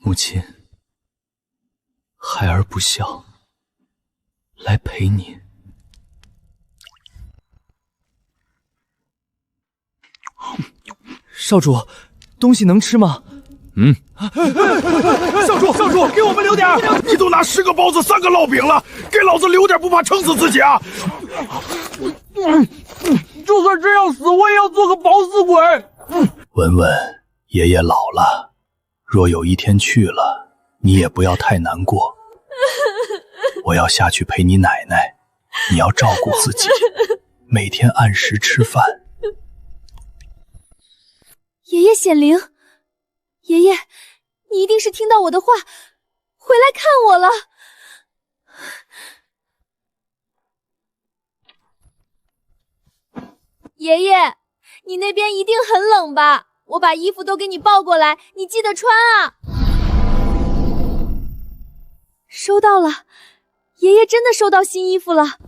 母亲，孩儿不孝，来陪你。少主，东西能吃吗？少主，给我们留点！你都拿10个包子、3个烙饼了，给老子留点，不怕撑死自己啊！就算真要死，我也要做个饱死鬼。文文，爷爷老了，若有一天去了，你也不要太难过。我要下去陪你奶奶，你要照顾自己，每天按时吃饭。爷爷显灵，爷爷，你一定是听到我的话，回来看我了。爷爷，你那边一定很冷吧？我把衣服都给你抱过来，你记得穿啊。收到了，爷爷真的收到新衣服了。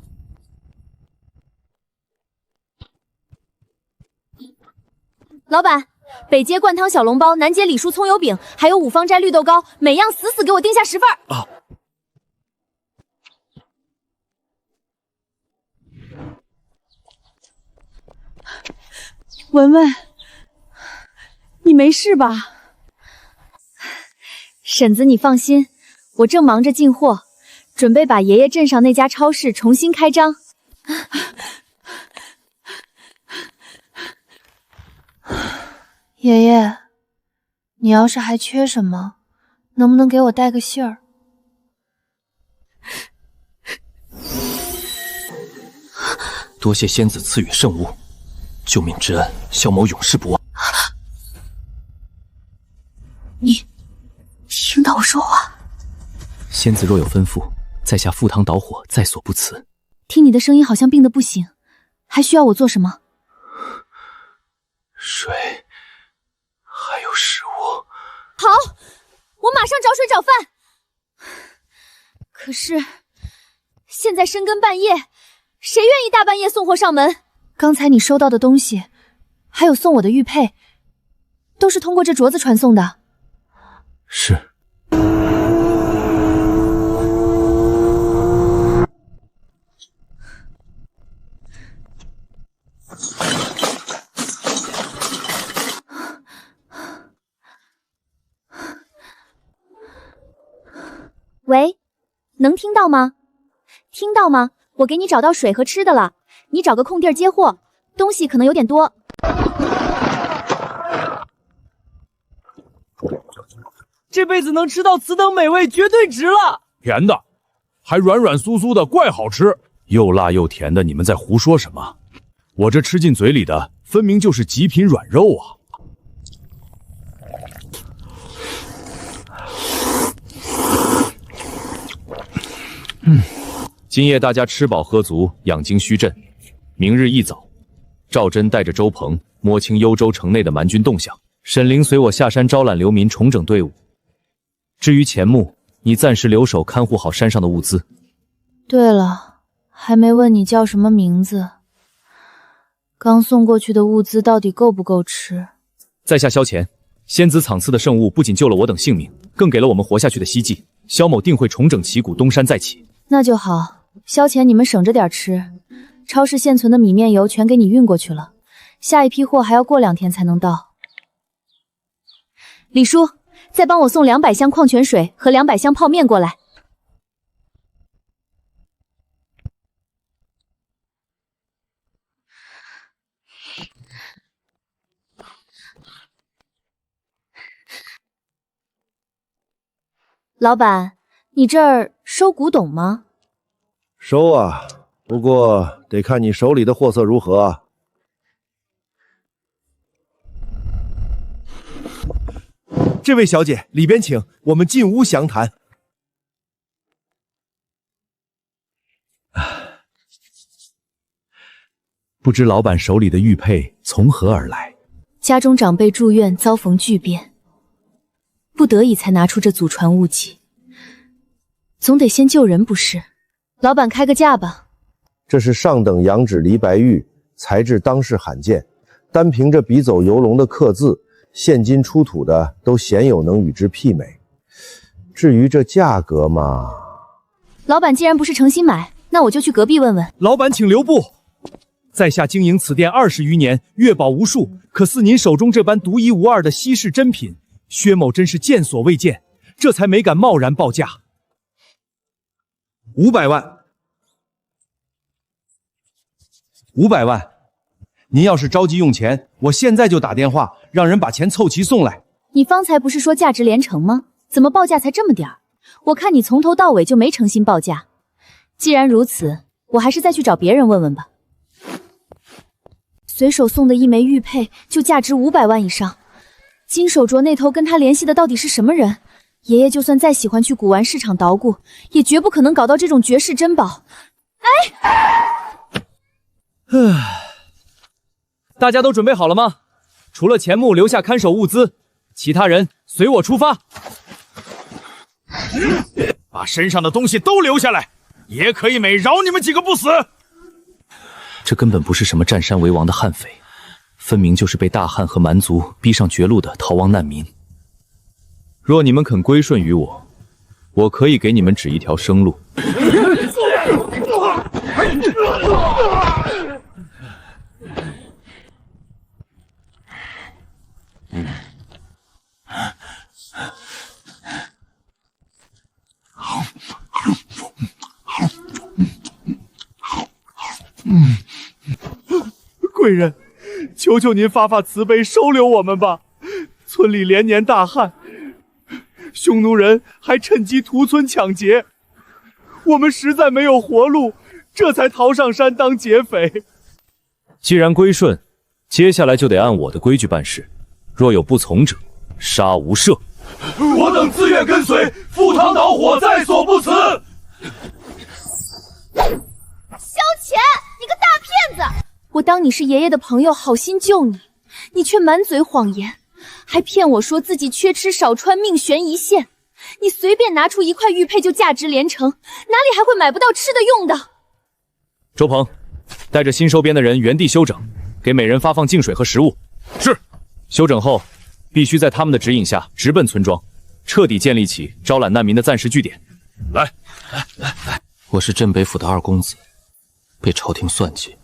老板，北街灌汤小笼包，南街李叔葱油饼，还有五芳斋绿豆糕，每样死给我定下10份啊！文文，你没事吧？婶子，你放心，我正忙着进货，准备把爷爷镇上那家超市重新开张。爷爷，你要是还缺什么，能不能给我带个信儿？多谢仙子赐予圣物，救命之恩，萧某永世不忘。你听到我说话？仙子若有吩咐，在下赴汤蹈火，在所不辞。听你的声音好像病得不行，还需要我做什么？水，还有食物。好，我马上找水找饭。可是现在深更半夜，谁愿意大半夜送货上门？刚才你收到的东西，还有送我的玉佩，都是通过这镯子传送的。是。喂，能听到吗？听到吗？我给你找到水和吃的了，你找个空地儿接货，东西可能有点多。这辈子能吃到此等美味，绝对值了。甜的，还软软酥酥的，怪好吃。又辣又甜的，你们在胡说什么？我这吃进嘴里的，分明就是极品软肉啊！今夜大家吃饱喝足，养精蓄振。明日一早，赵真带着周鹏摸清幽州城内的蛮军动向，沈凌随我下山招揽流民，重整队伍。至于钱穆，你暂时留守看护好山上的物资。对了，还没问你叫什么名字。刚送过去的物资到底够不够吃？在下萧乾，仙子赏赐的圣物不仅救了我等性命，更给了我们活下去的希冀。萧某定会重整旗鼓，东山再起。那就好，萧乾，你们省着点吃。超市现存的米面油全给你运过去了，下一批货还要过2天才能到。李叔，再帮我送200箱矿泉水和200箱泡面过来。老板，你这儿收古董吗？收啊，不过得看你手里的货色如何啊。这位小姐，里边请，我们进屋详谈。不知老板手里的玉佩从何而来？家中长辈住院，遭逢巨变，不得已才拿出这祖传物迹，总得先救人不是？老板开个价吧。这是上等羊脂梨白玉，材质当世罕见，单凭着笔走游龙的刻字，现今出土的都鲜有能与之媲美。至于这价格嘛，老板既然不是诚心买，那我就去隔壁问问。老板请留步。在下经营此店20余年，月宝无数，可似您手中这般独一无二的稀世珍品，薛某真是见所未见，这才没敢贸然报价。500万，500万！您要是着急用钱，我现在就打电话让人把钱凑齐送来。你方才不是说价值连城吗？怎么报价才这么点儿？我看你从头到尾就没诚心报价。既然如此，我还是再去找别人问问吧。随手送的一枚玉佩就价值500万以上，金手镯那头跟他联系的到底是什么人？爷爷就算再喜欢去古玩市场捣鼓，也绝不可能搞到这种绝世珍宝。大家都准备好了吗？除了钱木留下看守物资，其他人随我出发。把身上的东西都留下来，也可以美饶你们几个不死。这根本不是什么占山为王的悍匪，分明就是被大汉和蛮族逼上绝路的逃亡难民。若你们肯归顺于我，我可以给你们指一条生路。贵人，求求您发发慈悲，收留我们吧！村里连年大旱，匈奴人还趁机屠村抢劫，我们实在没有活路，这才逃上山当劫匪。既然归顺，接下来就得按我的规矩办事。若有不从者，杀无赦。我等自愿跟随，赴汤蹈火，在所不辞。萧乾，你个大骗子！我当你是爷爷的朋友，好心救你，你却满嘴谎言，还骗我说自己缺吃少穿，命悬一线。你随便拿出一块玉佩就价值连城，哪里还会买不到吃的用的？周鹏，带着新收编的人原地休整，给每人发放净水和食物。是。休整后，必须在他们的指引下直奔村庄，彻底建立起招揽难民的暂时据点。来，我是镇北府的二公子，被朝廷算计，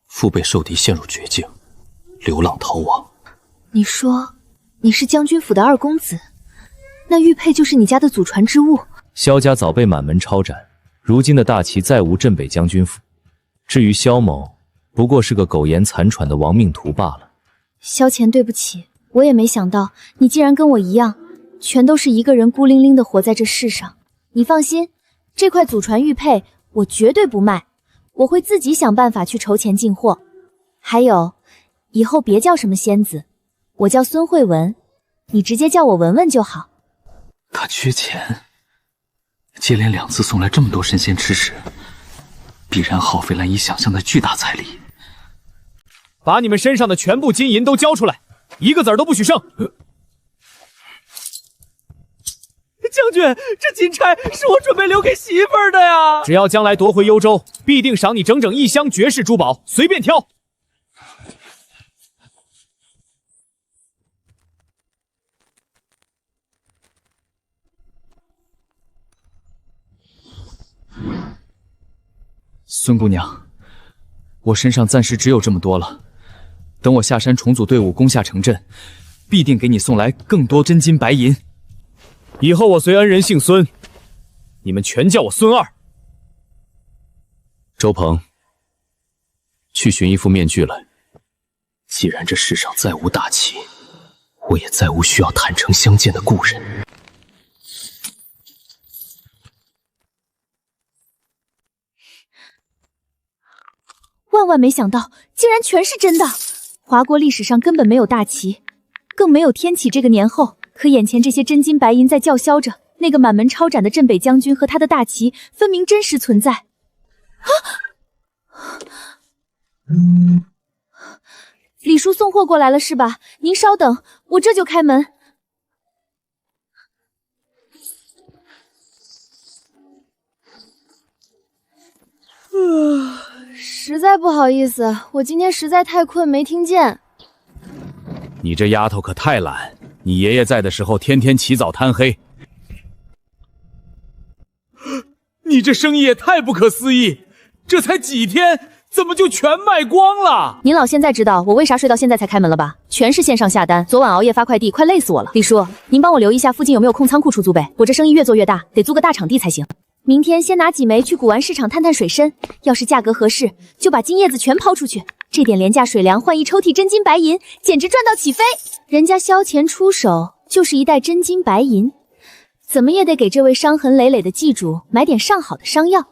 腹背受敌，陷入绝境，流浪逃亡。你说你是将军府的二公子，那玉佩就是你家的祖传之物？萧家早被满门抄斩，如今的大旗再无镇北将军府。至于萧某，不过是个苟延残喘的亡命徒罢了。萧乾，对不起，我也没想到你竟然跟我一样，全都是一个人孤零零的活在这世上。你放心，这块祖传玉佩我绝对不卖，我会自己想办法去筹钱进货。还有，以后别叫什么仙子，我叫孙慧文，你直接叫我文文就好。他缺钱，接连2次送来这么多神仙吃食，必然耗费难以想象的巨大财力。把你们身上的全部金银都交出来，一个子儿都不许剩。将军，这金钗是我准备留给媳妇儿的呀！只要将来夺回幽州，必定赏你整整1箱绝世珠宝，随便挑。孙姑娘，我身上暂时只有这么多了，等我下山重组队伍，攻下城镇，必定给你送来更多真金白银。以后我随恩人姓孙，你们全叫我孙二。周鹏，去寻一副面具来。既然这世上再无大旗，我也再无需要坦诚相见的故人。万万没想到，竟然全是真的！华国历史上根本没有大旗，更没有天启这个年后。可眼前这些真金白银在叫嚣着，那个满门抄斩的镇北将军和他的大旗，分明真实存在。啊！李叔送货过来了是吧？您稍等，我这就开门。实在不好意思，我今天实在太困，没听见。你这丫头可太懒，你爷爷在的时候天天起早贪黑，你这生意也太不可思议，这才几天，怎么就全卖光了？您老现在知道我为啥睡到现在才开门了吧？全是线上下单，昨晚熬夜发快递，快累死我了。李叔，您帮我留意一下附近有没有空仓库出租呗，我这生意越做越大，得租个大场地才行。明天先拿几枚去古玩市场探探水深，要是价格合适，就把金叶子全抛出去。这点廉价水粮换一抽屉真金白银，简直赚到起飞。人家萧乾出手就是一袋真金白银，怎么也得给这位伤痕累累的祭主买点上好的伤药。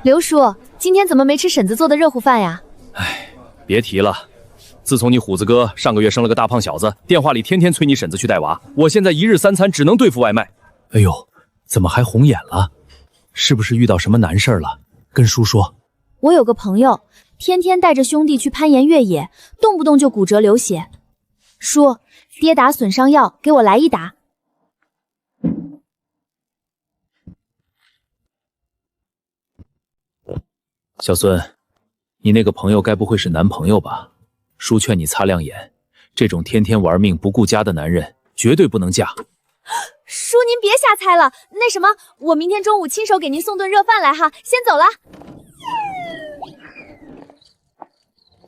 刘叔，今天怎么没吃婶子做的热乎饭呀？哎，别提了。自从你虎子哥上个月生了个大胖小子，电话里天天催你婶子去带娃，我现在一日三餐只能对付外卖。哎呦，怎么还红眼了？是不是遇到什么难事了？跟叔说。我有个朋友，天天带着兄弟去攀岩越野，动不动就骨折流血。叔，跌打损伤药给我来一打。小孙，你那个朋友该不会是男朋友吧？叔劝你擦亮眼，这种天天玩命不顾家的男人绝对不能嫁。叔，您别瞎猜了。那什么，我明天中午亲手给您送顿热饭来哈，先走了。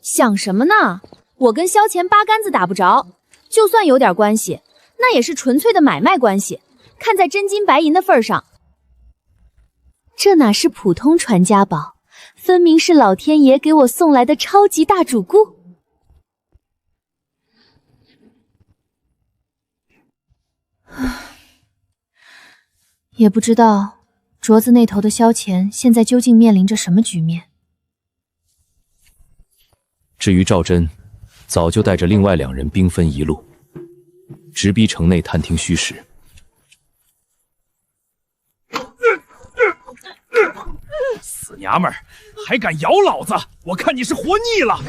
想什么呢？我跟萧乾八竿子打不着，就算有点关系，那也是纯粹的买卖关系。看在真金白银的份上，这哪是普通传家宝，分明是老天爷给我送来的超级大主顾。也不知道镯子那头的萧乾现在究竟面临着什么局面。至于赵真，早就带着另外2人兵分一路，直逼城内探听虚实。死娘们儿，还敢咬老子！我看你是活腻了。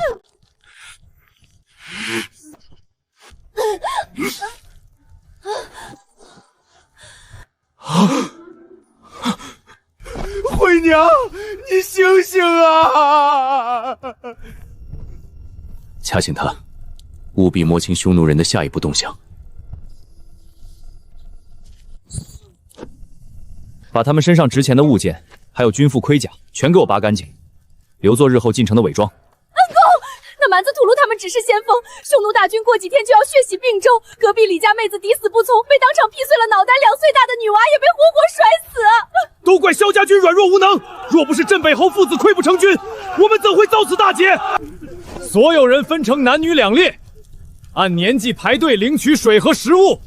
惠娘，你醒醒啊！掐醒他，务必摸清匈奴人的下一步动向。把他们身上值钱的物件，还有军服盔甲，全给我拔干净，留作日后进城的伪装。那蛮子土路他们只是先锋，匈奴大军过几天就要血洗并州，隔壁李家妹子抵死不从，被当场劈碎了脑袋，2岁大的女娃也被活活摔死。都怪萧家军软弱无能，若不是镇北侯父子溃不成军，我们怎会遭此大劫？所有人分成男女2列，按年纪排队领取水和食物。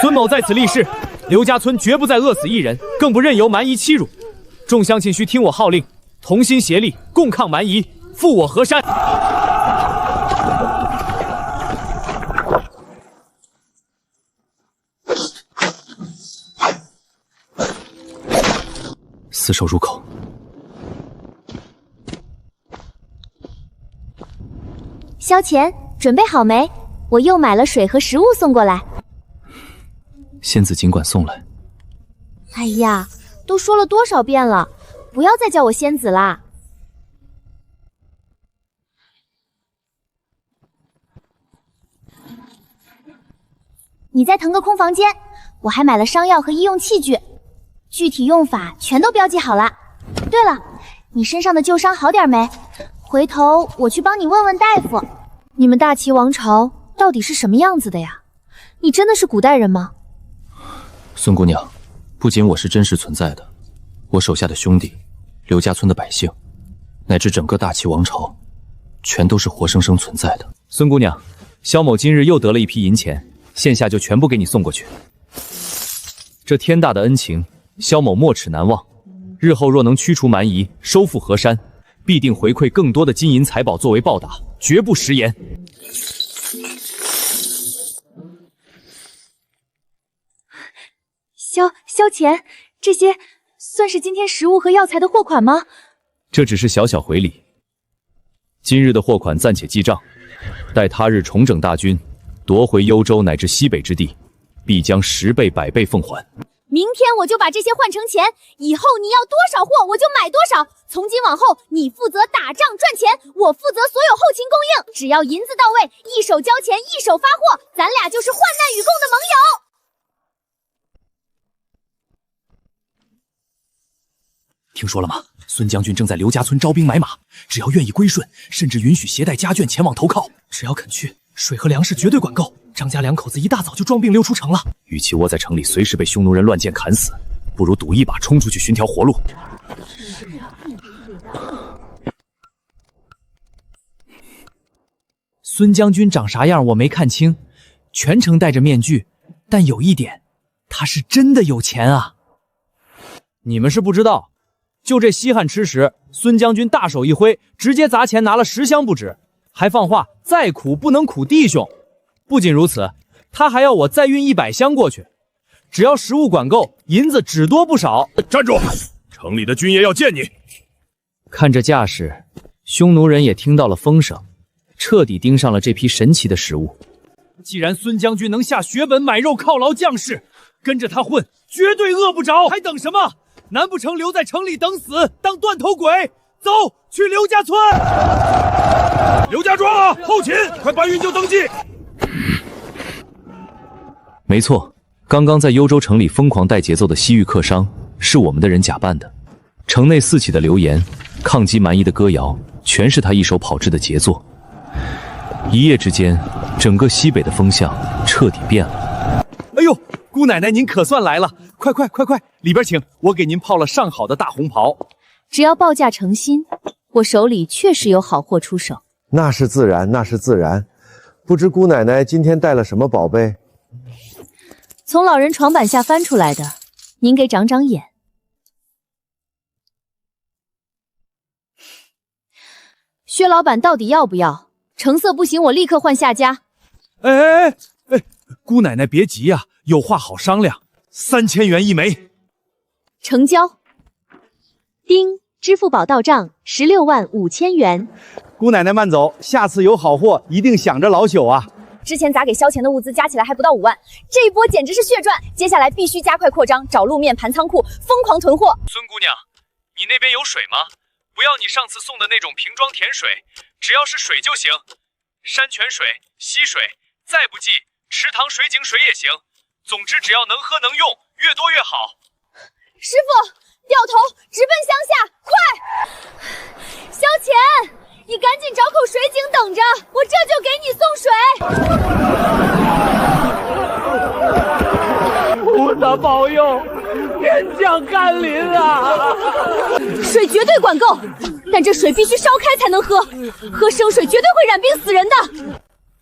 孙某在此立誓，刘家村绝不再饿死一人，更不任由蛮夷欺辱。众乡亲须听我号令，同心协力，共抗蛮夷，复我河山。死守入口。萧乾，准备好没？我又买了水和食物送过来。仙子尽管送来。哎呀，都说了多少遍了，不要再叫我仙子啦。你再腾个空房间，我还买了伤药和医用器具，具体用法全都标记好了。对了，你身上的旧伤好点没？回头我去帮你问问大夫。你们大齐王朝到底是什么样子的呀？你真的是古代人吗？孙姑娘，不仅我是真实存在的，我手下的兄弟、刘家村的百姓，乃至整个大齐王朝，全都是活生生存在的。孙姑娘，萧某今日又得了一批银钱，现下就全部给你送过去。这天大的恩情，萧某没齿难忘。日后若能驱除蛮夷，收复河山，必定回馈更多的金银财宝作为报答，绝不食言。萧乾，这些算是今天食物和药材的货款吗？这只是小小回礼，今日的货款暂且记账，待他日重整大军，夺回幽州乃至西北之地，必将10倍100倍奉还。明天我就把这些换成钱，以后你要多少货我就买多少。从今往后，你负责打仗赚钱，我负责所有后勤供应。只要银子到位，一手交钱一手发货，咱俩就是患难与共的盟友。听说了吗？孙将军正在刘家村招兵买马，只要愿意归顺，甚至允许携带家眷前往投靠。只要肯去，水和粮食绝对管够。张家两口子一大早就装病溜出城了。与其窝在城里随时被匈奴人乱箭砍死，不如赌一把冲出去寻条活路。孙将军长啥样我没看清，全程戴着面具，但有一点，他是真的有钱啊！你们是不知道，就这稀罕吃食，孙将军大手一挥，直接砸钱拿了10箱不止，还放话再苦不能苦弟兄。不仅如此，他还要我再运100箱过去，只要食物管够，银子只多不少。站住！城里的军爷要见你。看这架势，匈奴人也听到了风声，彻底盯上了这批神奇的食物。既然孙将军能下血本买肉犒劳将士，跟着他混绝对饿不着，还等什么？难不成留在城里等死，当断头鬼？走，去刘家村。刘家庄啊，后勤，快搬运就登记。没错，刚刚在幽州城里疯狂带节奏的西域客商是我们的人假扮的。城内四起的流言、抗击蛮夷的歌谣，全是他一手炮制的杰作。一夜之间，整个西北的风向彻底变了。哎呦，姑奶奶您可算来了！快，里边请，我给您泡了上好的大红袍。只要报价诚心，我手里确实有好货出手。那是自然，那是自然。不知姑奶奶今天带了什么宝贝？从老人床板下翻出来的，您给长长眼。薛老板到底要不要？成色不行，我立刻换下家。哎，姑奶奶别急呀，有话好商量。3000元一枚，成交。丁，支付宝到账16万5千元。姑奶奶慢走，下次有好货一定想着老朽啊。之前砸给萧钱的物资加起来还不到5万，这一波简直是血赚。接下来必须加快扩张，找路面盘仓库，疯狂囤货。孙姑娘，你那边有水吗？不要你上次送的那种瓶装甜水，只要是水就行，山泉水、溪水，再不济池塘水井水也行。总之只要能喝能用，越多越好。师傅，掉头直奔乡下，快！萧钱，你赶紧找口水井等着，我这就给你送水。菩萨保佑，天降甘霖啊！水绝对管够，但这水必须烧开才能喝，喝生水绝对会染病死人的。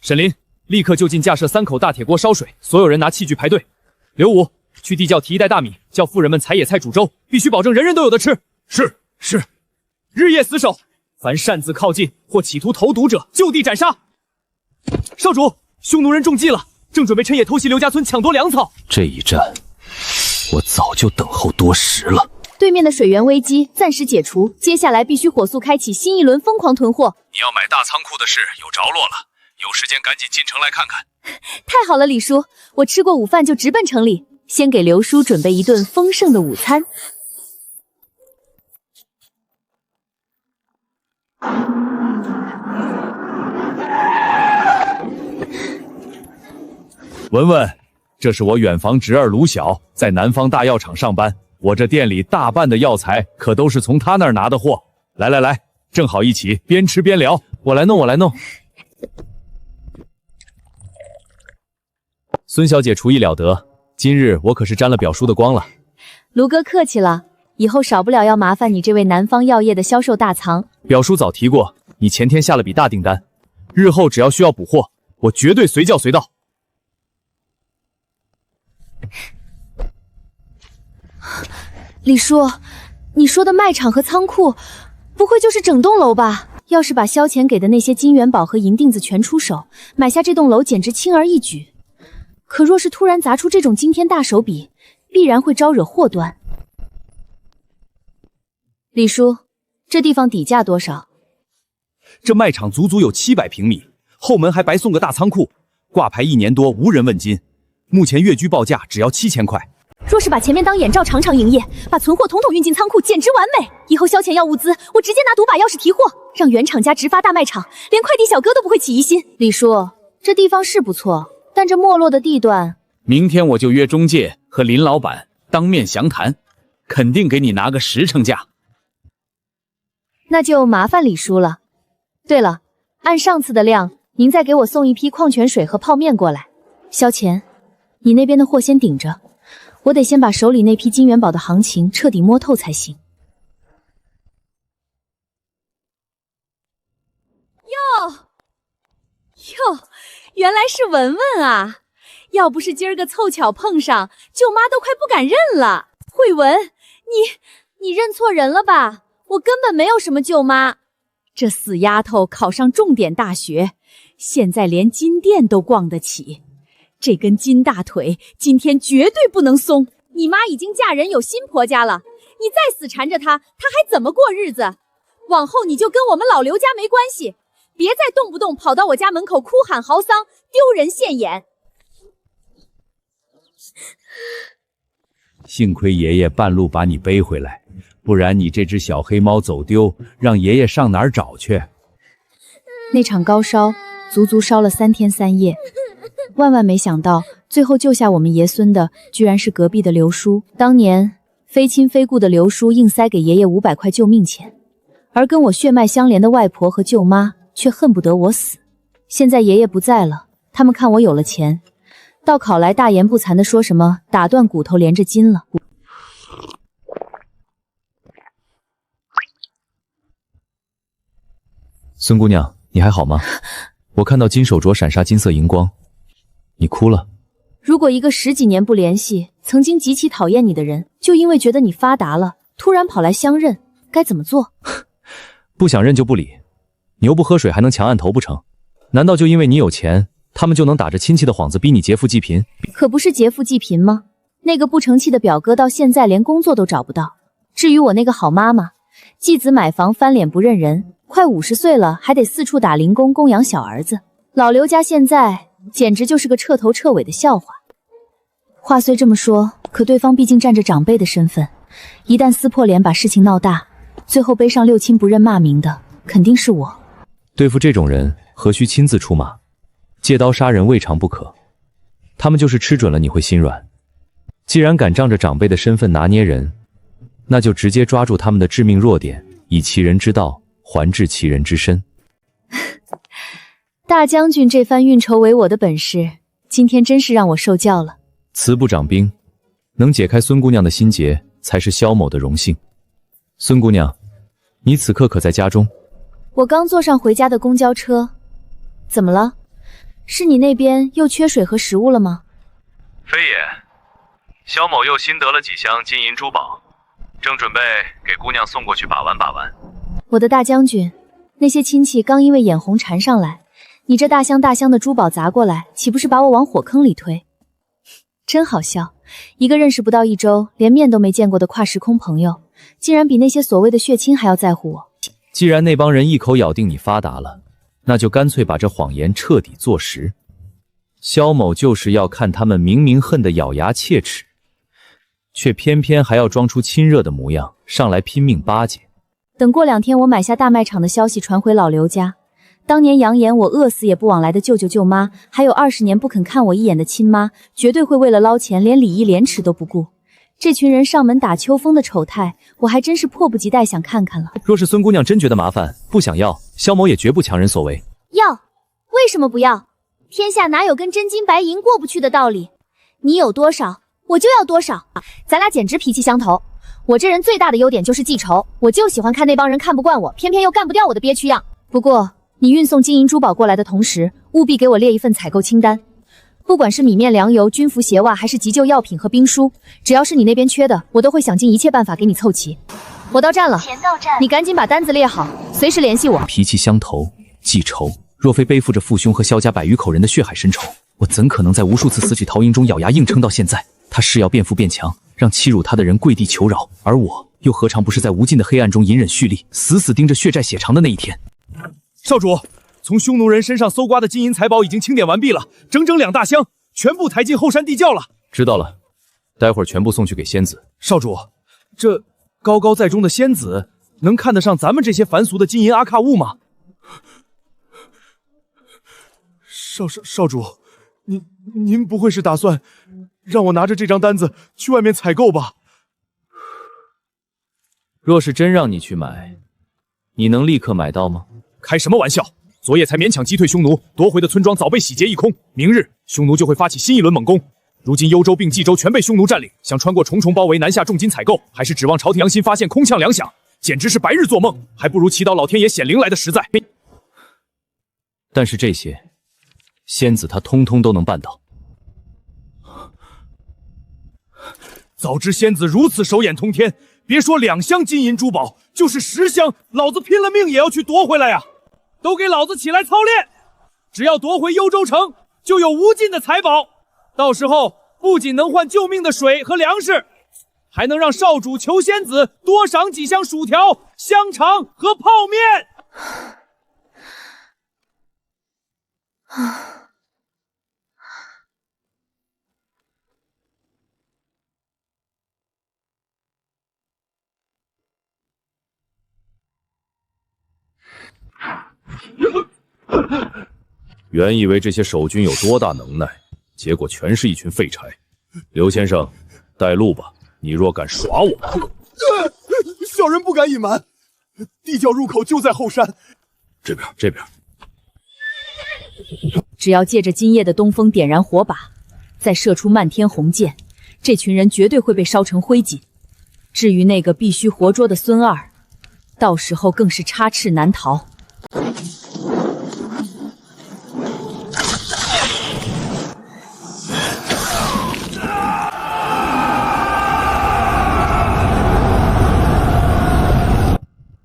沈林，立刻就近架设3口大铁锅烧水，所有人拿器具排队。刘武，去地窖提1袋大米，叫妇人们采野菜煮粥，必须保证人人都有的吃。是，日夜死守，凡擅自靠近或企图投毒者，就地斩杀。少主，匈奴人中计了，正准备趁夜偷袭刘家村，抢夺粮草。这一战，我早就等候多时了。对面的水源危机暂时解除，接下来必须火速开启新一轮疯狂囤货。你要买大仓库的事有着落了，有时间赶紧进城来看看。太好了，李叔，我吃过午饭就直奔城里，先给刘叔准备一顿丰盛的午餐。文文，这是我远房侄儿卢晓，在南方大药厂上班，我这店里大半的药材可都是从他那儿拿的货。来，正好一起边吃边聊。我来弄。孙小姐厨艺了得，今日我可是沾了表叔的光了。卢哥客气了，以后少不了要麻烦你这位南方药业的销售大藏。表叔早提过，你前天下了笔大订单，日后只要需要补货，我绝对随叫随到。李叔，你说的卖场和仓库，不会就是整栋楼吧？要是把萧钱给的那些金元宝和银锭子全出手，买下这栋楼简直轻而易举。可若是突然砸出这种惊天大手笔，必然会招惹祸端。李叔，这地方底价多少？这卖场足足有700平米，后门还白送个大仓库，挂牌1年多无人问津，目前月居报价只要7000块。若就是把前面当眼罩常常营业，把存货统统运进仓库，简直完美。以后消遣要物资，我直接拿毒把钥匙提货，让原厂家直发大卖场，连快递小哥都不会起疑心。李叔，这地方是不错，但这没落的地段……明天我就约中介和林老板当面详谈，肯定给你拿个实诚价。那就麻烦李叔了。对了，按上次的量，您再给我送一批矿泉水和泡面过来。萧乾，你那边的货先顶着，我得先把手里那批金元宝的行情彻底摸透才行。哟，原来是文文啊！要不是今儿个凑巧碰上，舅妈都快不敢认了。慧文，你认错人了吧？我根本没有什么舅妈。这死丫头考上重点大学，现在连金店都逛得起。这根金大腿今天绝对不能松。你妈已经嫁人有新婆家了，你再死缠着她，她还怎么过日子？往后你就跟我们老刘家没关系，别再动不动跑到我家门口哭喊嚎丧，丢人现眼。幸亏爷爷半路把你背回来，不然你这只小黑猫走丢，让爷爷上哪儿找去？那场高烧足足烧了3天3夜，万万没想到，最后救下我们爷孙的居然是隔壁的刘叔。当年非亲非故的刘叔硬塞给爷爷500块救命钱，而跟我血脉相连的外婆和舅妈却恨不得我死。现在爷爷不在了，他们看我有了钱，倒考来大言不惭地说什么打断骨头连着筋了。孙姑娘，你还好吗？我看到金手镯闪烁金色荧光，你哭了。如果一个10几年不联系，曾经极其讨厌你的人，就因为觉得你发达了，突然跑来相认，该怎么做？不想认就不理，牛不喝水还能强按头不成？难道就因为你有钱，他们就能打着亲戚的幌子逼你劫富济贫？可不是劫富济贫吗？那个不成器的表哥到现在连工作都找不到。至于我那个好妈妈，继子买房翻脸不认人，快50岁了还得四处打零工供养小儿子。老刘家现在简直就是个彻头彻尾的笑话。话虽这么说，可对方毕竟占着长辈的身份，一旦撕破脸把事情闹大，最后背上六亲不认骂名的肯定是我。对付这种人，何须亲自出马？借刀杀人未尝不可。他们就是吃准了你会心软，既然敢仗着长辈的身份拿捏人，那就直接抓住他们的致命弱点，以其人之道还治其人之身。大将军这番运筹帷幄的本事，今天真是让我受教了。慈不掌兵，能解开孙姑娘的心结，才是萧某的荣幸。孙姑娘，你此刻可在家中？我刚坐上回家的公交车。怎么了？是你那边又缺水和食物了吗？非也，萧某又新得了几箱金银珠宝，正准备给姑娘送过去把玩把玩。我的大将军，那些亲戚刚因为眼红缠上来，你这大箱大箱的珠宝砸过来，岂不是把我往火坑里推？真好笑，一个认识不到1周，连面都没见过的跨时空朋友，竟然比那些所谓的血亲还要在乎我。既然那帮人一口咬定你发达了，那就干脆把这谎言彻底坐实。萧某就是要看他们明明恨得咬牙切齿，却偏偏还要装出亲热的模样，上来拼命巴结。等过2天我买下大卖场的消息传回老刘家，当年扬言我饿死也不往来的舅舅舅妈，还有20年不肯看我一眼的亲妈，绝对会为了捞钱连礼义廉耻都不顾。这群人上门打秋风的丑态，我还真是迫不及待想看看了。若是孙姑娘真觉得麻烦，不想要，萧某也绝不强人所为。要，为什么不要？天下哪有跟真金白银过不去的道理？你有多少，我就要多少。咱俩简直脾气相投。我这人最大的优点就是记仇，我就喜欢看那帮人看不惯我，偏偏又干不掉我的憋屈样。不过，你运送金银珠宝过来的同时，务必给我列一份采购清单。不管是米面粮油、军服鞋袜，还是急救药品和兵书，只要是你那边缺的，我都会想尽一切办法给你凑齐。我到站了，你赶紧把单子列好，随时联系我。脾气相投，记仇。若非背负着父兄和萧家100余口人的血海深仇，我怎可能在无数次死去逃营中咬牙硬撑到现在？他誓要变富变强，让欺辱他的人跪地求饶，而我又何尝不是在无尽的黑暗中隐忍蓄力，死死盯着血债血偿的那一天？少主，从匈奴人身上搜刮的金银财宝已经清点完毕了，整整2大箱，全部抬进后山地窖了。知道了，待会儿全部送去给仙子。少主，这高高在中的仙子能看得上咱们这些凡俗的金银阿卡物吗？少主，您不会是打算让我拿着这张单子去外面采购吧？若是真让你去买，你能立刻买到吗？开什么玩笑！昨夜才勉强击退匈奴，夺回的村庄早被洗劫一空。明日匈奴就会发起新一轮猛攻。如今幽州并冀州全被匈奴占领，想穿过重重包围南下重金采购，还是指望朝廷良心发现空腔粮饷，简直是白日做梦，还不如祈祷老天爷显灵来的实在。但是这些，仙子她通通都能办到。早知仙子如此手眼通天，别说2箱金银珠宝，就是10箱，老子拼了命也要去夺回来呀！都给老子起来操练！只要夺回幽州城，就有无尽的财宝。到时候不仅能换救命的水和粮食，还能让少主求仙子多赏几箱薯条、香肠和泡面。原以为这些守军有多大能耐，结果全是一群废柴。刘先生，带路吧！你若敢耍我，小人不敢隐瞒，地窖入口就在后山。这边。只要借着今夜的东风点燃火把，再射出漫天红箭，这群人绝对会被烧成灰烬。至于那个必须活捉的孙二，到时候更是插翅难逃。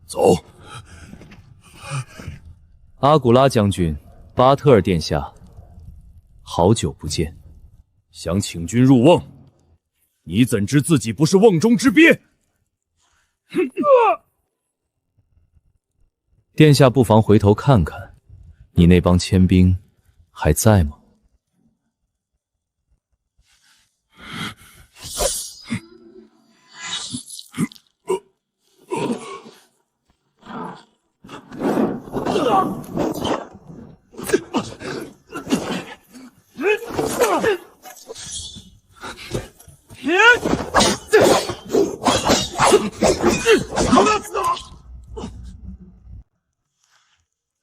走。阿古拉将军，巴特尔殿下，好久不见。想请君入瓮，你怎知自己不是瓮中之鳖？殿下不妨回头看看，你那帮签兵还在吗？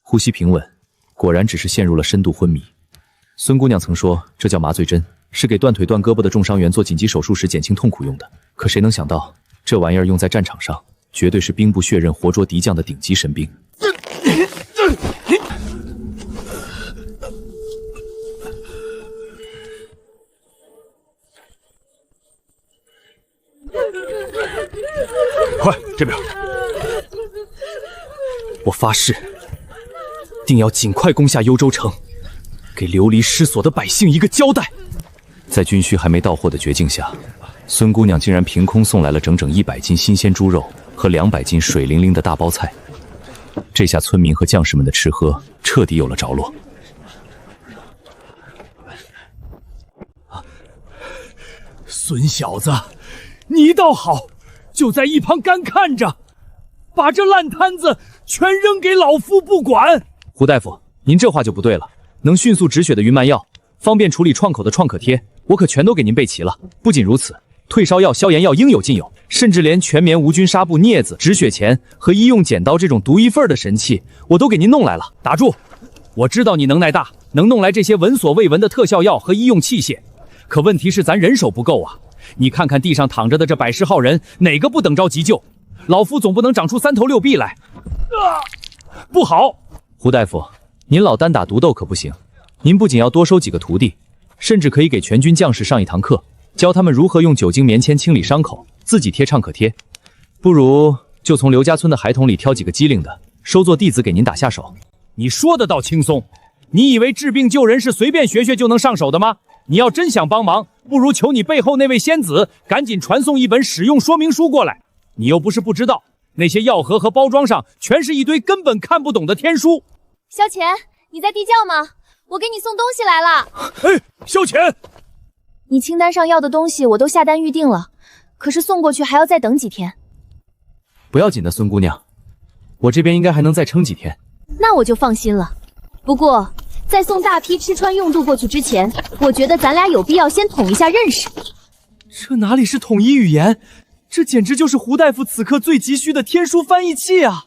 呼吸平稳，果然只是陷入了深度昏迷。孙姑娘曾说这叫麻醉针，是给断腿断胳膊的重伤员做紧急手术时减轻痛苦用的。可谁能想到，这玩意儿用在战场上，绝对是兵不血刃活捉敌将的顶级神兵。快，这边！我发誓，定要尽快攻下幽州城，给流离失所的百姓一个交代。在军需还没到货的绝境下，孙姑娘竟然凭空送来了整整100斤新鲜猪肉和200斤水灵灵的大包菜。这下村民和将士们的吃喝彻底有了着落。孙小子，你倒好，就在一旁干看着，把这烂摊子全扔给老夫不管。胡大夫，您这话就不对了。能迅速止血的云蔓药，方便处理创口的创可贴，我可全都给您备齐了。不仅如此，退烧药、消炎药应有尽有，甚至连全棉无菌纱布、镊子、止血钳和医用剪刀这种独一份的神器，我都给您弄来了。打住！我知道你能耐大，能弄来这些闻所未闻的特效药和医用器械，可问题是咱人手不够啊！你看看地上躺着的这110号人，哪个不等着急救？老夫总不能长出3头6臂来。不好！胡大夫，您老单打独斗可不行。您不仅要多收几个徒弟，甚至可以给全军将士上一堂课，教他们如何用酒精棉签清理伤口，自己贴创可贴。不如就从刘家村的孩童里挑几个机灵的，收做弟子给您打下手。你说的倒轻松，你以为治病救人是随便学学就能上手的吗？你要真想帮忙，不如求你背后那位仙子赶紧传送一本使用说明书过来。你又不是不知道，那些药盒和包装上全是一堆根本看不懂的天书。萧乾，你在地窖吗？我给你送东西来了。哎，萧乾，你清单上要的东西我都下单预定了，可是送过去还要再等几天。不要紧的，孙姑娘，我这边应该还能再撑几天。那我就放心了。不过，在送大批吃穿用度过去之前，我觉得咱俩有必要先统一下认识。这哪里是统一语言，这简直就是胡大夫此刻最急需的天书翻译器啊！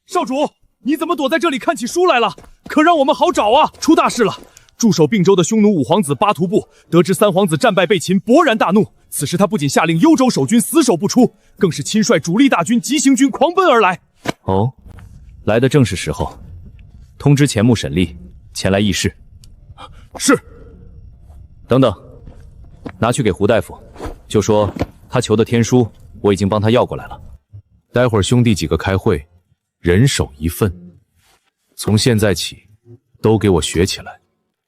少主，你怎么躲在这里看起书来了？可让我们好找啊！出大事了！驻守并州的匈奴五皇子巴图布得知三皇子战败被擒，勃然大怒。此时他不仅下令幽州守军死守不出，更是亲率主力大军急行军狂奔而来。哦，来的正是时候。通知前目沈历前来议事。是。等等，拿去给胡大夫，就说他求的天书我已经帮他要过来了。待会儿兄弟几个开会，人手一份。从现在起，都给我学起来，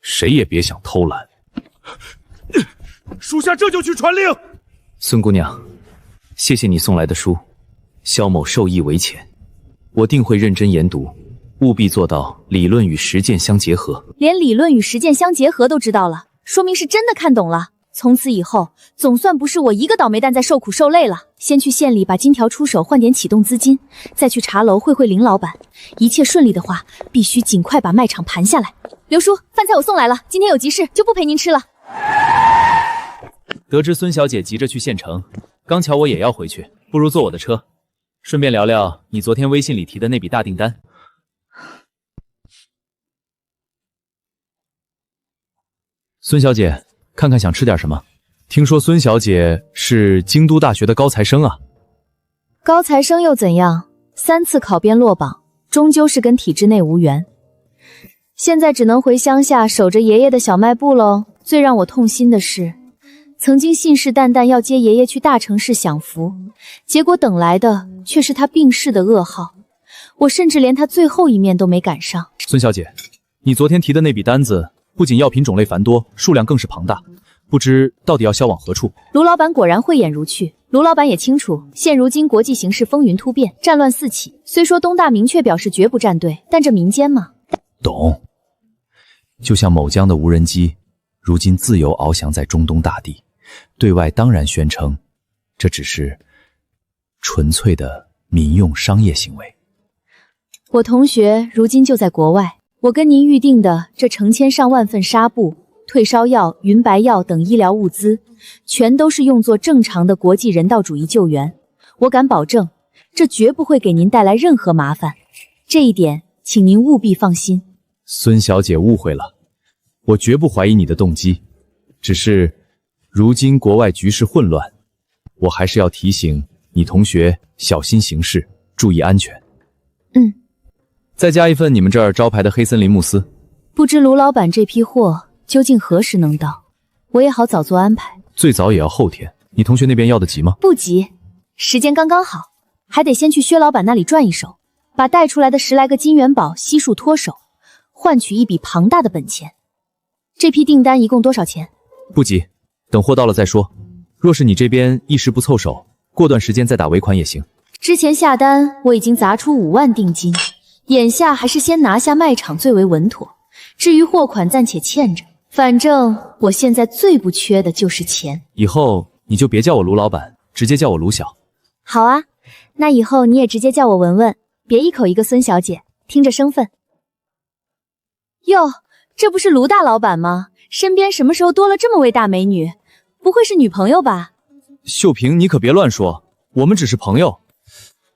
谁也别想偷懒。属下这就去传令。孙姑娘，谢谢你送来的书，萧某受益匪浅，我定会认真研读，务必做到理论与实践相结合。连理论与实践相结合都知道了，说明是真的看懂了。从此以后，总算不是我一个倒霉蛋在受苦受累了。先去县里把金条出手换点启动资金，再去茶楼会会林老板。一切顺利的话，必须尽快把卖场盘下来。刘叔，饭菜我送来了，今天有急事就不陪您吃了。得知孙小姐急着去县城，刚巧我也要回去，不如坐我的车，顺便聊聊你昨天微信里提的那笔大订单。孙小姐，看看想吃点什么？听说孙小姐是京都大学的高材生啊。高材生又怎样？3次考编落榜，终究是跟体制内无缘。现在只能回乡下守着爷爷的小卖部喽。最让我痛心的是，曾经信誓旦旦要接爷爷去大城市享福，结果等来的却是他病逝的噩耗。我甚至连他最后一面都没赶上。孙小姐，你昨天提的那笔单子，不仅药品种类繁多，数量更是庞大，不知到底要销往何处？卢老板果然慧眼如炬。卢老板也清楚，现如今国际形势风云突变，战乱四起。虽说东大明确表示绝不站队，但这民间嘛……懂。就像某疆的无人机，如今自由翱翔在中东大地，对外当然宣称，这只是纯粹的民用商业行为。我同学如今就在国外，我跟您预定的这成千上万份纱布、退烧药、云白药等医疗物资，全都是用作正常的国际人道主义救援。我敢保证，这绝不会给您带来任何麻烦，这一点请您务必放心。孙小姐误会了，我绝不怀疑你的动机，只是如今国外局势混乱，我还是要提醒你同学小心行事，注意安全。再加一份你们这儿招牌的黑森林慕斯。不知卢老板这批货究竟何时能到，我也好早做安排。最早也要后天，你同学那边要得急吗？不急，时间刚刚好，还得先去薛老板那里转一手，把带出来的10来个金元宝悉数脱手，换取一笔庞大的本钱。这批订单一共多少钱？不急，等货到了再说。若是你这边一时不凑手，过段时间再打尾款也行。之前下单我已经砸出5万定金，眼下还是先拿下卖场最为稳妥。至于货款暂且欠着，反正我现在最不缺的就是钱。以后你就别叫我卢老板，直接叫我卢小。好啊，那以后你也直接叫我文文，别一口一个孙小姐，听着生分。哟，这不是卢大老板吗？身边什么时候多了这么位大美女？不会是女朋友吧？秀萍，你可别乱说，我们只是朋友。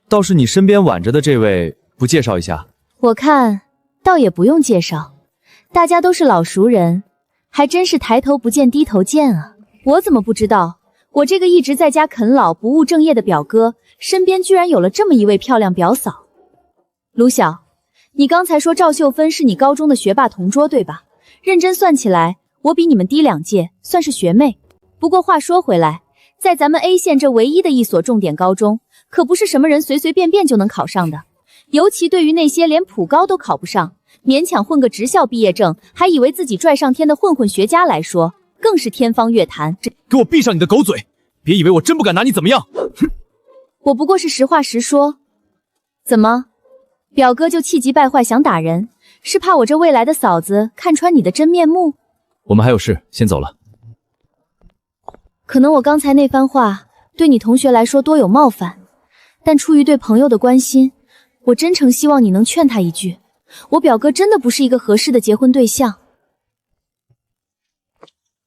倒是你身边挽着的这位，不介绍一下？我看倒也不用介绍，大家都是老熟人，还真是抬头不见低头见啊！我怎么不知道，我这个一直在家啃老不务正业的表哥，身边居然有了这么一位漂亮表嫂。卢晓，你刚才说赵秀芬是你高中的学霸同桌对吧？认真算起来，我比你们低2届，算是学妹。不过话说回来，在咱们 A 县这唯一的一所重点高中，可不是什么人随随便便就能考上的。尤其对于那些连普高都考不上，勉强混个职校毕业证，还以为自己拽上天的混混学家来说，更是天方夜谭。给我闭上你的狗嘴！别以为我真不敢拿你怎么样！哼！我不过是实话实说。怎么，表哥就气急败坏想打人？是怕我这未来的嫂子看穿你的真面目？我们还有事，先走了。可能我刚才那番话对你同学来说多有冒犯，但出于对朋友的关心，我真诚希望你能劝他一句，我表哥真的不是一个合适的结婚对象。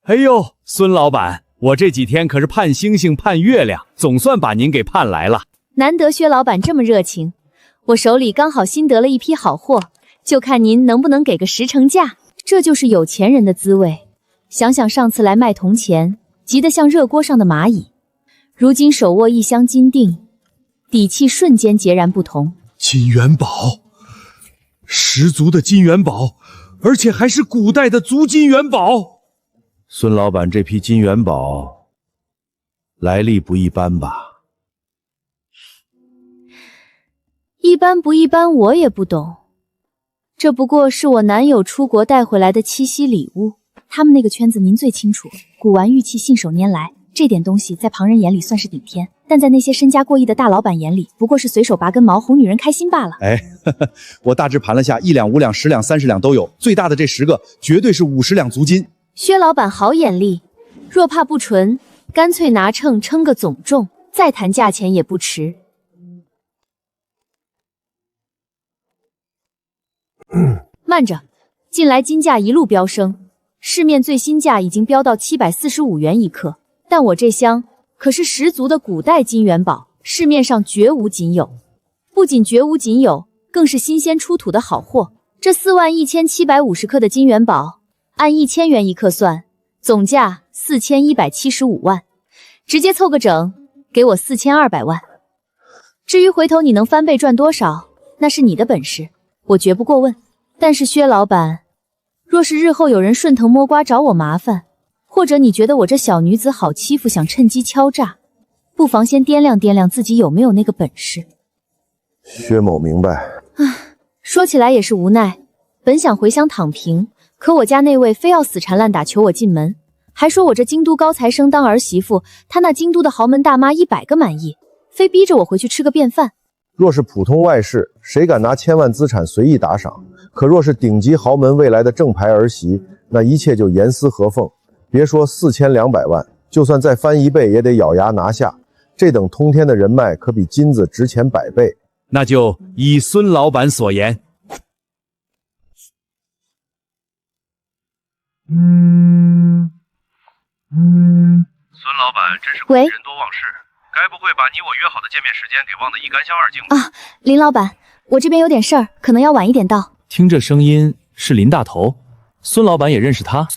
哎呦，孙老板，我这几天可是盼星星盼月亮，总算把您给盼来了。难得薛老板这么热情，我手里刚好新得了一批好货，就看您能不能给个10成价。这就是有钱人的滋味。想想上次来卖铜钱，急得像热锅上的蚂蚁，如今手握一箱金锭，底气瞬间截然不同。金元宝，十足的金元宝，而且还是古代的足金元宝。孙老板这批金元宝来历不一般吧？一般不一般我也不懂，这不过是我男友出国带回来的七夕礼物。他们那个圈子您最清楚，古玩玉器信手拈来，这点东西在旁人眼里算是顶天，但在那些身家过亿的大老板眼里，不过是随手拔根毛哄女人开心罢了。我大致盘了下，1两、5两、10两、30两都有，最大的这10个绝对是50两足金。薛老板好眼力，若怕不纯，干脆拿秤称个总重，再谈价钱也不迟。慢着，近来金价一路飙升，市面最新价已经飙到745元一克，但我这箱可是十足的古代金元宝，市面上绝无仅有。不仅绝无仅有，更是新鲜出土的好货。这41750克的金元宝，按1000元一克算，总价4175万，直接凑个整，给我4200万。至于回头你能翻倍赚多少，那是你的本事，我绝不过问。但是薛老板，若是日后有人顺藤摸瓜找我麻烦，或者你觉得我这小女子好欺负，想趁机敲诈，不妨先掂量掂量自己有没有那个本事。薛某明白。说起来也是无奈，本想回乡躺平，可我家那位非要死缠烂打求我进门，还说我这京都高材生当儿媳妇，他那京都的豪门大妈100个满意，非逼着我回去吃个便饭。若是普通外室，谁敢拿千万资产随意打赏？可若是顶级豪门未来的正牌儿媳，那一切就严丝合缝。别说4200万，就算再翻1倍也得咬牙拿下。这等通天的人脉，可比金子值钱100倍。那就依孙老板所言。孙老板真是人多忘事，该不会把你我约好的见面时间给忘得一干香二净吧？林老板，我这边有点事儿，可能要晚一点到。听这声音是林大头，孙老板也认识他。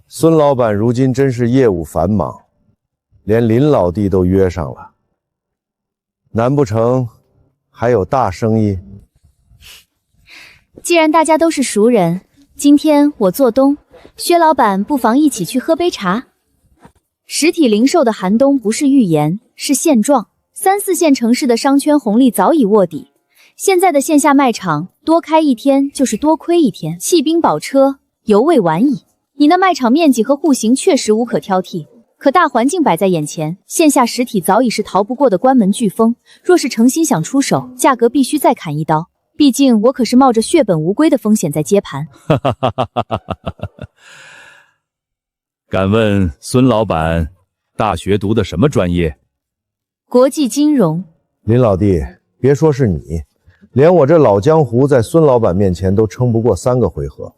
孙老板如今真是业务繁忙，连林老弟都约上了，难不成还有大生意？既然大家都是熟人，今天我做东，薛老板不妨一起去喝杯茶。实体零售的寒冬不是预言，是现状。3、4线城市的商圈红利早已卧底，现在的线下卖场多开一天就是多亏一天，弃兵保车犹未晚矣。你那卖场面积和户型确实无可挑剔，可大环境摆在眼前，线下实体早已是逃不过的关门飓风。若是诚心想出手，价格必须再砍一刀。毕竟我可是冒着血本无归的风险在接盘。敢问孙老板，大学读的什么专业？国际金融。林老弟，别说是你，连我这老江湖在孙老板面前都撑不过3个回合。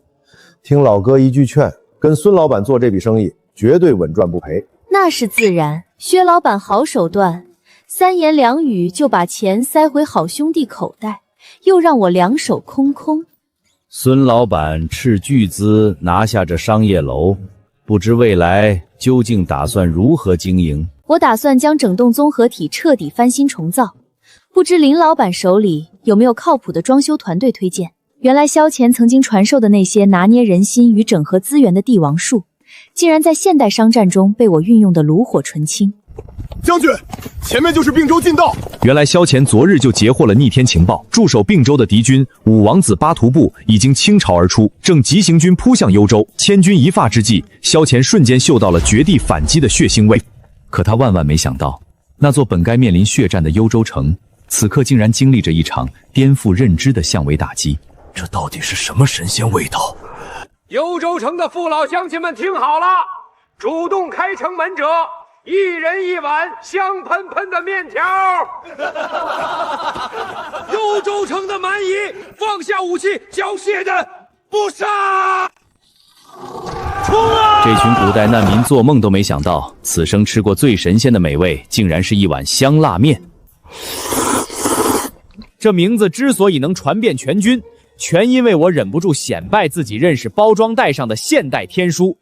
听老哥一句劝，跟孙老板做这笔生意，绝对稳赚不赔。那是自然，薛老板好手段，3言2语就把钱塞回好兄弟口袋，又让我两手空空。孙老板斥巨资拿下这商业楼，不知未来究竟打算如何经营？我打算将整栋综合体彻底翻新重造，不知林老板手里有没有靠谱的装修团队推荐？原来萧乾曾经传授的那些拿捏人心与整合资源的帝王术，竟然在现代商战中被我运用的炉火纯青。将军，前面就是并州近道。原来萧乾昨日就截获了逆天情报，驻守并州的敌军五王子巴图部已经倾巢而出，正急行军扑向幽州。千钧一发之际，萧乾瞬间嗅到了绝地反击的血腥味。可他万万没想到，那座本该面临血战的幽州城，此刻竟然经历着一场颠覆认知的相位打击。这到底是什么神仙味道？幽州城的父老乡亲们听好了，主动开城门者，一人一碗香喷喷的面条。幽州城的蛮夷放下武器，缴械的不杀！冲啊！这群古代难民做梦都没想到，此生吃过最神仙的美味，竟然是一碗香辣面。这名字之所以能传遍全军，全因为我忍不住显摆自己认识包装袋上的现代天书。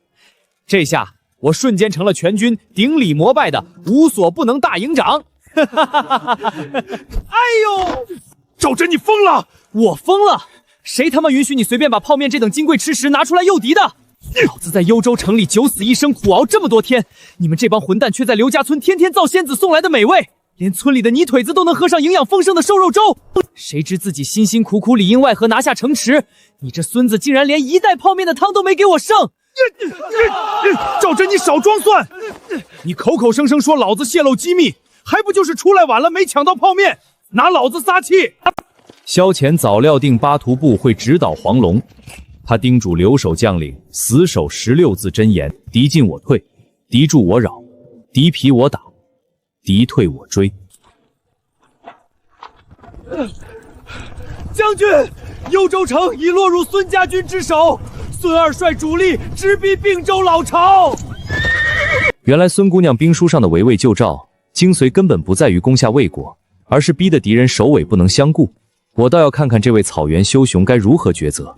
这下我瞬间成了全军顶礼膜拜的无所不能大营长。哎呦，赵真，你疯了！我疯了？谁他妈允许你随便把泡面这等金贵吃食拿出来诱敌的？老子在幽州城里九死一生苦熬这么多天，你们这帮混蛋却在刘家村天天造仙子送来的美味，连村里的泥腿子都能喝上营养丰盛的瘦肉粥。谁知自己辛辛苦苦里应外合拿下城池，你这孙子竟然连一袋泡面的汤都没给我剩！赵真，你少装蒜！你口口声声说老子泄露机密，还不就是出来晚了没抢到泡面，拿老子撒气！萧乾早料定巴图部会直捣黄龙，他叮嘱留守将领死守16字真言：敌进我退，敌驻我扰，敌疲我打，敌退我追。将军，幽州城已落入孙家军之手，孙二率主力直逼并州老巢。原来孙姑娘兵书上的围魏救赵，精髓根本不在于攻下魏国，而是逼得敌人首尾不能相顾。我倒要看看这位草原修雄该如何抉择，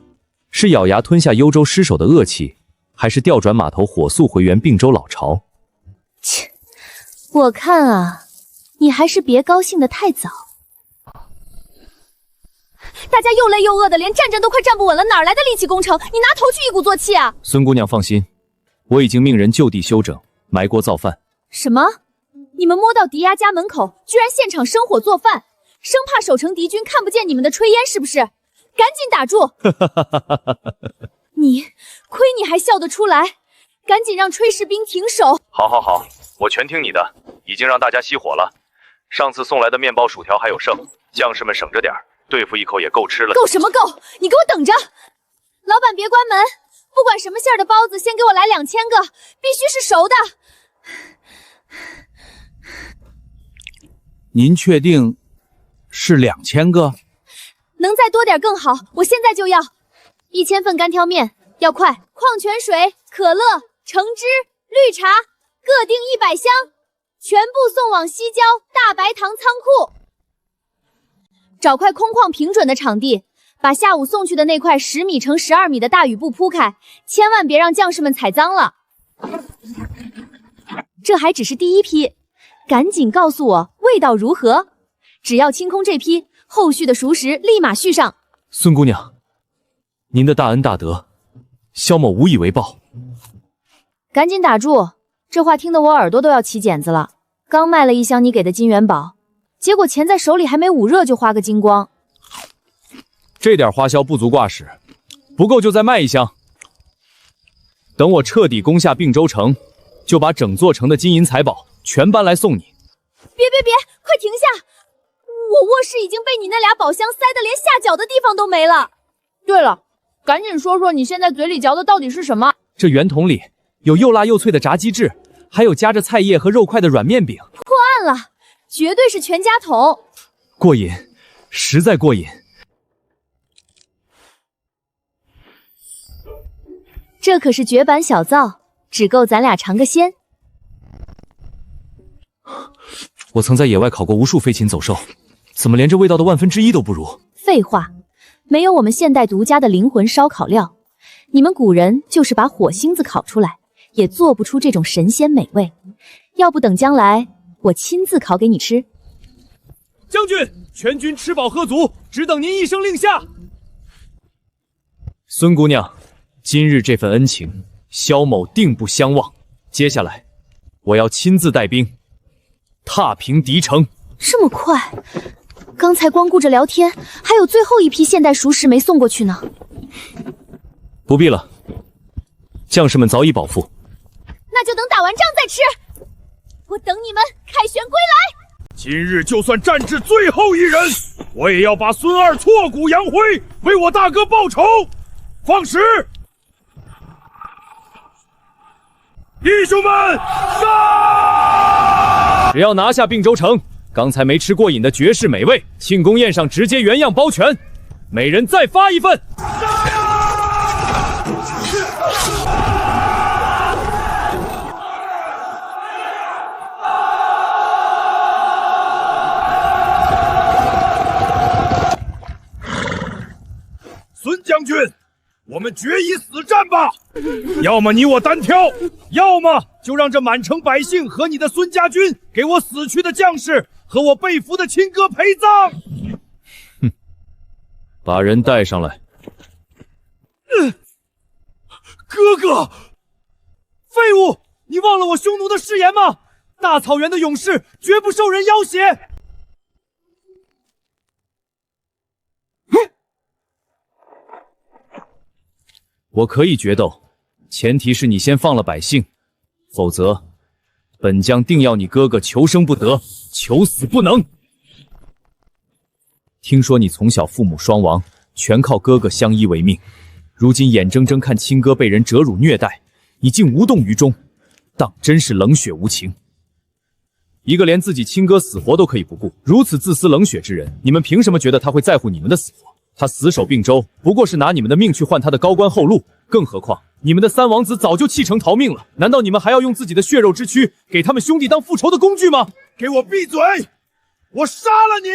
是咬牙吞下幽州失守的恶气，还是调转马头火速回援并州老巢？切，我看啊，你还是别高兴得太早。大家又累又饿的，连站都快站不稳了，哪来的力气攻城？你拿头去一鼓作气啊！孙姑娘放心，我已经命人就地休整，埋锅造饭。什么？你们摸到敌衙家门口，居然现场生火做饭，生怕守城敌军看不见你们的炊烟是不是？赶紧打住！你亏你还笑得出来，赶紧让炊事兵停手。好，我全听你的，已经让大家熄火了。上次送来的面包、薯条还有剩，将士们省着点儿。对付一口也够吃了。够什么够？你给我等着！老板别关门，不管什么馅儿的包子，先给我来2000个，必须是熟的。您确定是2000个？能再多点更好，我现在就要。1000份干挑面，要快。矿泉水、可乐、橙汁、绿茶，各订100箱，全部送往西郊大白塘仓库。找块空旷平准的场地，把下午送去的那块10米乘12米的大雨布铺开，千万别让将士们踩脏了。这还只是第一批，赶紧告诉我味道如何。只要清空这批，后续的熟食立马续上。孙姑娘，您的大恩大德，萧某无以为报。赶紧打住！这话听得我耳朵都要起茧子了。刚卖了1箱你给的金元宝，结果钱在手里还没捂热就花个精光。这点花销不足挂齿，不够就再卖1箱。等我彻底攻下并州城，就把整座城的金银财宝全搬来送你。别，快停下！我卧室已经被你那俩宝箱塞得连下脚的地方都没了。对了，赶紧说说你现在嘴里嚼的到底是什么？这圆筒里有又辣又脆的炸鸡翅，还有夹着菜叶和肉块的软面饼。破案了，绝对是全家桶。过瘾，实在过瘾。这可是绝版小灶，只够咱俩尝个鲜。我曾在野外烤过无数飞禽走兽，怎么连这味道的1/1000都不如？废话，没有我们现代独家的灵魂烧烤料，你们古人就是把火星子烤出来，也做不出这种神仙美味。要不等将来我亲自烤给你吃。将军，全军吃饱喝足，只等您一声令下。孙姑娘，今日这份恩情，萧某定不相忘。接下来，我要亲自带兵踏平敌城。这么快？刚才光顾着聊天，还有最后一批现代熟食没送过去呢。不必了，将士们早已饱腹。那就等打完仗再吃。我等你们凯旋归来。今日就算战至最后一人，我也要把孙二挫骨扬灰，为我大哥报仇！放矢！弟兄们，杀！只要拿下并州城，刚才没吃过瘾的绝世美味，庆功宴上直接原样包全，每人再发一份。孙将军，我们决一死战吧！要么你我单挑，要么就让这满城百姓和你的孙家军给我死去的将士和我被俘的亲哥陪葬。哼，把人带上来。哥哥，废物！你忘了我匈奴的誓言吗？大草原的勇士绝不受人要挟。我可以决斗，前提是你先放了百姓，否则本将定要你哥哥求生不得，求死不能。听说你从小父母双亡，全靠哥哥相依为命，如今眼睁睁看亲哥被人折辱虐待，你竟无动于衷，当真是冷血无情。一个连自己亲哥死活都可以不顾，如此自私冷血之人，你们凭什么觉得他会在乎你们的死活？他死守并州，不过是拿你们的命去换他的高官厚禄。更何况，你们的三王子早就弃城逃命了，难道你们还要用自己的血肉之躯给他们兄弟当复仇的工具吗？给我闭嘴！我杀了你！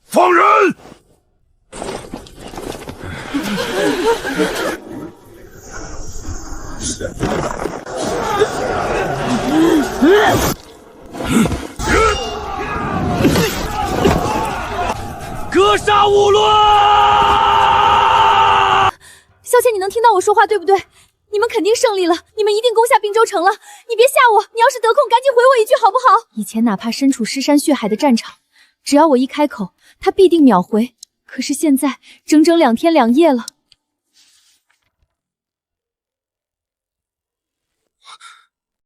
放人！格杀勿论！萧谦，你能听到我说话对不对？你们肯定胜利了，你们一定攻下并州城了。你别吓我，你要是得空，赶紧回我一句好不好？以前哪怕身处尸山血海的战场，只要我一开口，他必定秒回。可是现在整整2天2夜了，